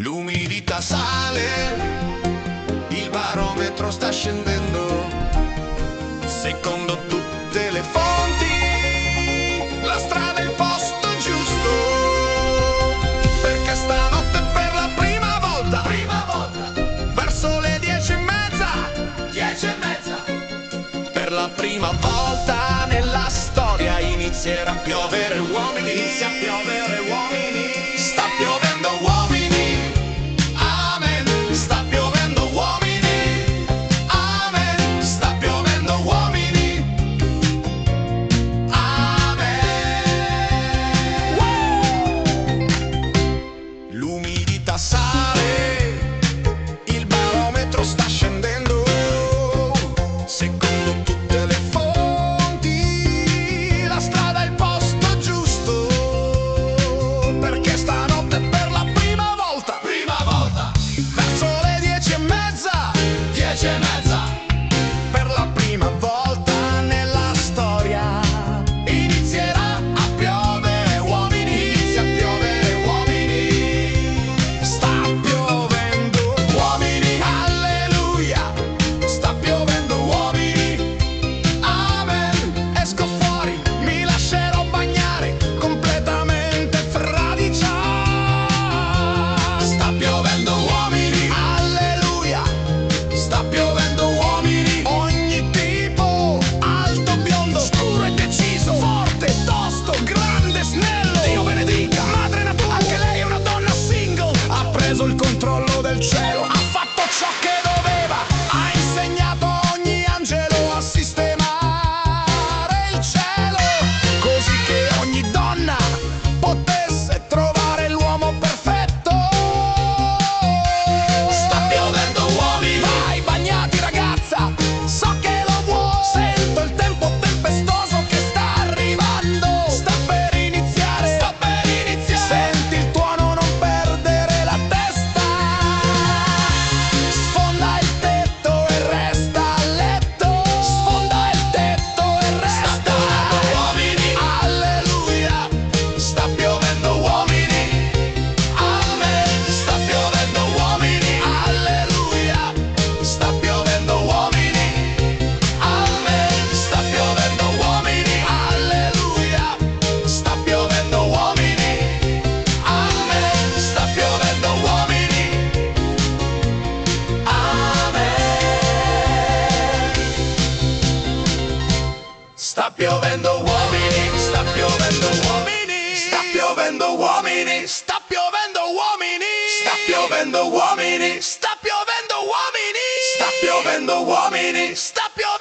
L'umidità sale, il barometro sta scendendo. Secondo tutte le fonti, la strada è il posto giusto. Perché stanotte per la prima volta, verso le 10:30, per la prima volta nella storia inizierà a piovere uomini. Inizia a piovere uomini. Sta piovendo uomini. Amen. Sta piovendo uomini. Amen. Sta piovendo uomini. Amen. L'umidità sale, il barometro sta scendendo. Secondo tutte le fonti, la strada è il posto giusto. Perché stanotte per la prima volta, verso le 10:30, per la prima volta nella storia inizierà a piovere uomini. Inizia a piovere uomini. Sta piovendo uomini. Alleluia. Sta piovendo uomini. Amen. Esco fuori, mi lascerò bagnare completamente fradicia. Sta piovendo uomini. Alleluia. Sta piovendo uomini. Ogni tipo, alto, biondo, scuro e deciso, forte, tosto, grande, snello. Dio benedica madre natura. Anche lei è una donna single. Ha preso il controllo del cielo. Ha fatto ciò che doveva. Ha insegnato a ogni angelo a sistemare il cielo, così che ogni donna potesse trovare l'uomo perfetto. Sta piovendo uomini. Vai, bagnati ragazza, so che lo vuoi. Sento il tempo tempestoso che sta arrivando. Sta per iniziare. Senti il tuono, non perdere la testa. Sfonda il tetto e resta a letto. Sfonda il tetto e resta. Sta piovendo uomini. Alleluia. Sta piovendo uomini. Amen. Sta piovendo uomini. Alleluia. Sta piovendo uomini. Amen. Sta piovendo uomini. Alleluia. Sta piovendo uomini. Amen. Sta piovendo uomini. Amen. Sta piovendo uomini. Sta piovendo uomini. Sta piovendo uomini. Sta piovendo uomini. Sta piovendo uomini. Sta piovendo uomini. Sta piovendo uomini. Sta piovendo